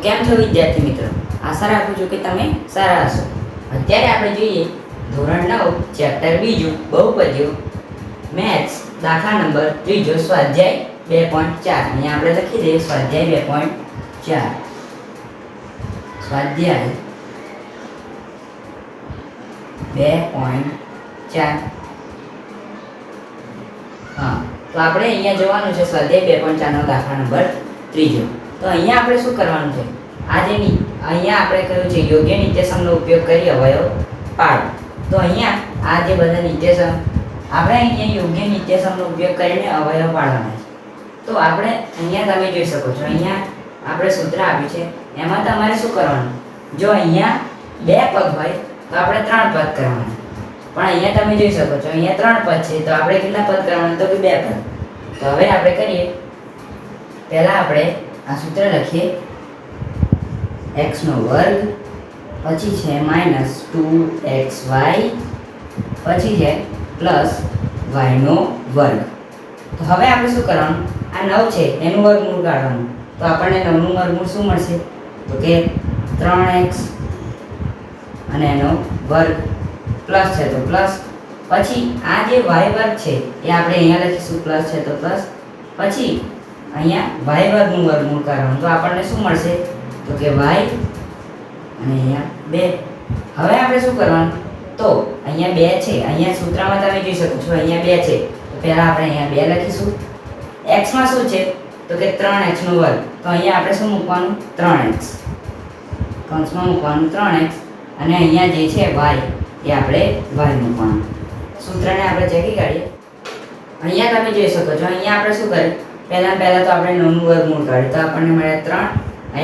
કેમ છો વિદ્યાર્થી મિત્રો? આશા રાખું છું કે તમે સારા હશો. અત્યારે આપણે જોઈએ ધોરણ 9 ચેપ્ટર બીજું બહુપદીઓ મેથ્સ દાખલા નંબર ત્રીજો સ્વાધ્યાય 2.4. અહીંયા આપણે લખી દઈએ સ્વાધ્યાય 2.4. સ્વાધ્યાય 2.4. હા, તો આપણે અહીંયા જોવાનું છે સ્વાધ્યાય 2.4 નો દાખલા નંબર ત્રીજો. તો અહીંયા આપણે શું કરવાનું છે? અહીંયા આપણે કહ્યું છે યોગ્ય નિત્યસમનો ઉપયોગ કરી અવયવ પાડો. તો અહીંયા આ જે બધા નિત્યસમ આપણે અહીંયા યોગ્ય નિત્યસમનો ઉપયોગ કરીને અવયવ પાડવાના છે. તો આપણે અહીંયા તમે જોઈ શકો છો, અહીંયા આપણે સૂત્ર આપ્યું છે. એમાં તમારે શું કરવાનું? જો અહીંયા 2 પદ હોય તો આપણે 3 પદ કરવાના. પણ અહીંયા તમે જોઈ શકો છો અહીંયા 3 પદ છે, તો આપણે કેટલા પદ કરવાના? તો કે 2 પદ. તો હવે આપણે કરીએ. પહેલા આપણે આ સૂત્ર લખીએ x નો વર્ગ, પછી છે -2xy, પછી છે પ્લસ y નો વર્ગ. તો હવે આપણે શું કરવાનું? આ 9 છે એનું વર્ગમૂળ કાઢવાનું. તો આપણને 9 નું વર્ગમૂળ શું મળશે? તો કે 3x અને એનો વર્ગ પ્લસ છે તો પ્લસ, પછી આ જે y વર્ગ છે એ આપણે અહીંયા લખીશું પ્લસ છે તો પ્લસ, પછી અહીંયા y વર્ગનું વર્ગમૂળ કાઢવાનું. તો આપણને શું મળશે? તો કે y અને અહીંયા 2. હવે આપણે શું કરવાનું? તો અહીંયા 2 છે, અહીંયા સૂત્રમાં તમે જોઈ શકો છો અહીંયા 2 છે. તો પહેલા આપણે અહીંયા 2 લખીશું. x માં શું છે? તો કે 3x નો વર્ગ. તો અહીંયા આપણે શું મૂકવાનું? 3x કૌંસમાં મૂકવાનું 3x, અને અહીંયા જે છે y એ આપણે y મૂકવાનું. સૂત્રને આપણે ચેકી કાઢીએ. અહીંયા તમે જોઈ શકો છો અહીંયા આપણે શું કર્યું? પહેલા તો આપણે 9 નું વર્ગમૂળ કાઢ્યું. તો આપણને મળ્યા 3,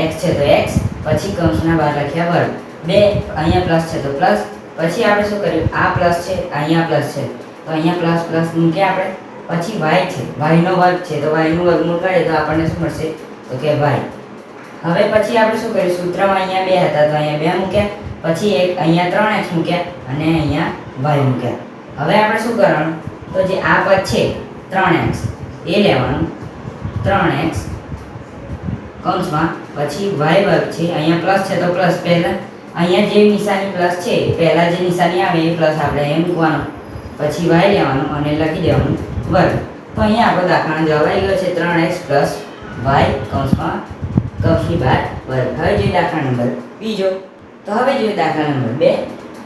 x છે તો x, પછી કૌંસના બહાર લખ્યા વર્ગ, 2 અહીંયા પ્લસ છે તો પ્લસ, પછી આપણે શું કર્યું? આ પ્લસ છે અહીંયા પ્લસ છે તો અહીંયા પ્લસ પ્લસ મૂક્યા આપણે, પછી y છે y નો વર્ગ છે તો y નું વર્ગમૂળ કાઢીએ તો આપણને શું મળશે? તો કે y. હવે પછી આપણે શું કર્યું? સૂત્રમાં અહીંયા 2 હતા તો અહીંયા 2 મૂક્યા, પછી એક અહીંયા 3x મૂક્યા અને અહીંયા y મૂક્યા. હવે આપણે શું કરવાનું? તો જે આ પદ છે 3x એ લેવાનું, 3x કૌંસમાં, પછી y વર્ગ છે અહીંયા પ્લસ છે તો પ્લસ, પહેલા અહીંયા જે નિશાની પ્લસ છે પહેલા જે નિશાની આવે એ પ્લસ આપણે અહીં મૂકવાનો, પછી y લેવાનું અને લખી દેવાનું વર્ગ. તો અહીંયા આપણો દાખલાનો જવાબ આવી ગયો છે 3x પ્લસ y કૌંસમાં કૌંસની બહાર વર્ગ. હવે જોઈએ દાખલા નંબર બીજો. તો હવે જોઈએ દાખલા નંબર 2.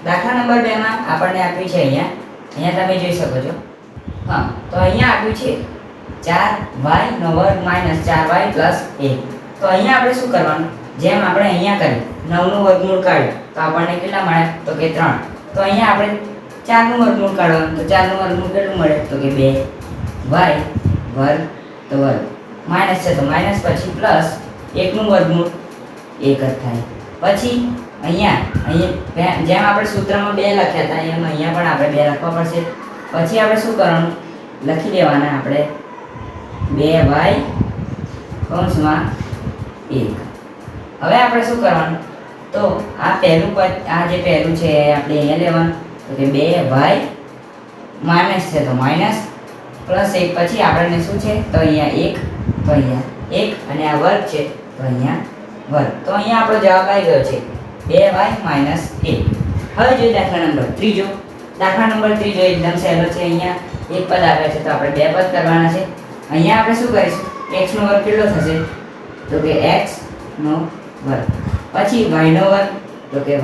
દાખલા નંબર 2 માં આપણને આપ્યું છે અહીંયા તમે જોઈ શકો છો. હા, તો અહીંયા આપ્યું છે 4y નો વર્ગ -4y પ્લસ 1. તો અહીંયા આપણે શું કરવાનું? જેમ આપણે અહીંયા કર્યું 9 નું વર્ગમૂળ કાઢ્યું તો આપણને કેટલા મળે? તો કે 3. તો અહીંયા આપણે 4 નું વર્ગમૂળ કાઢવાનું. તો 4 નું વર્ગમૂળ કેટલું મળે? તો કે 2y વર્ગ તો વર્ગ, માઈનસ છે તો માઈનસ, પછી પ્લસ 1 નું વર્ગમૂળ 1 જ થાય. પછી અહીંયા જેમ આપણે સૂત્રમાં 2 લખ્યા હતા એમ અહીંયા પણ આપણે 2 લખવા પડશે. પછી આપણે શું કરવાનું? લખી દેવાના આપણે 2y કૌંસમાં 1. હવે આપણે શું કરવાનું? તો આ પહેલું પદ, આ જે પહેલું છે એ આપણે અહીંયા લેવાનું. તો કે 2y માઈનસ છે તો માઈનસ, પ્લસ 1, પછી આપણને શું છે? તો અહીંયા 1, તો અહીંયા 1 અને આ વર્ગ છે તો અહીંયા વર્ગ. તો અહીંયા આપણો જવાબ આવી ગયો છે 2y માઈનસ 1. હવે જોઈએ દાખલા નંબર ત્રીજો. દાખલા નંબર ત્રીજો એકદમ સહેલો છે. અહીંયા એક પદ આપ્યા છે તો આપણે 2 પદ કરવાના છે. અહીંયા આપણે શું કરીશું? x નો વર્ગ કેટલો થશે? તો કે x નો વર્ગ, પછી y નો વર્ગ, તો કે y,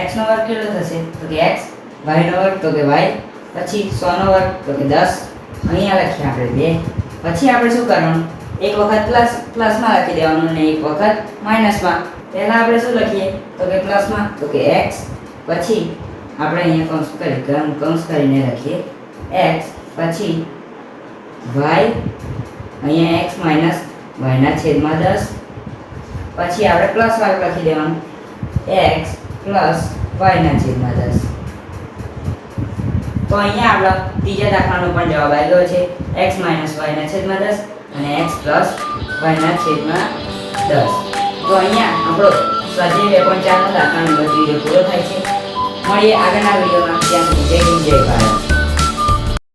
x નો વર્ગ કેટલો થશે? તો કે x, y નો વર્ગ તો કે y, પછી 100 નો વર્ગ તો કે 10. અહીંયા લખીએ આપણે 2. પછી આપણે શું કરવાનું? એક વખત પ્લસમાં લખી દેવાનું અને એક વખત માઈનસમાં. પહેલા આપણે શું લખીએ? તો કે પ્લસમાં તો કે x, પછી આપણે અહીંયા કૌંસ કરીને લખીએ x, પછી y, અહીંયા x માઈનસ y ના છેદમાં 10, પછી આપણે પ્લસ વાળું લખી દેવાનું x પ્લસ y ના છેદમાં 10. તો અહીંયા આપણો ત્રીજા દાખલાનો પણ જવાબ આવી ગયો છે x માઈનસ y ના છેદમાં 10 અને x પ્લસ y ના છેદમાં 10. તો અહીંયા આપણો સ્વાધ્યાય 2.4 નો દાખલા નંબર 3 પૂરો થાય છે. મળીએ આગળના વિડીયોમાં. ત્યાં સુધી જય હિન્દ, જય ભારત.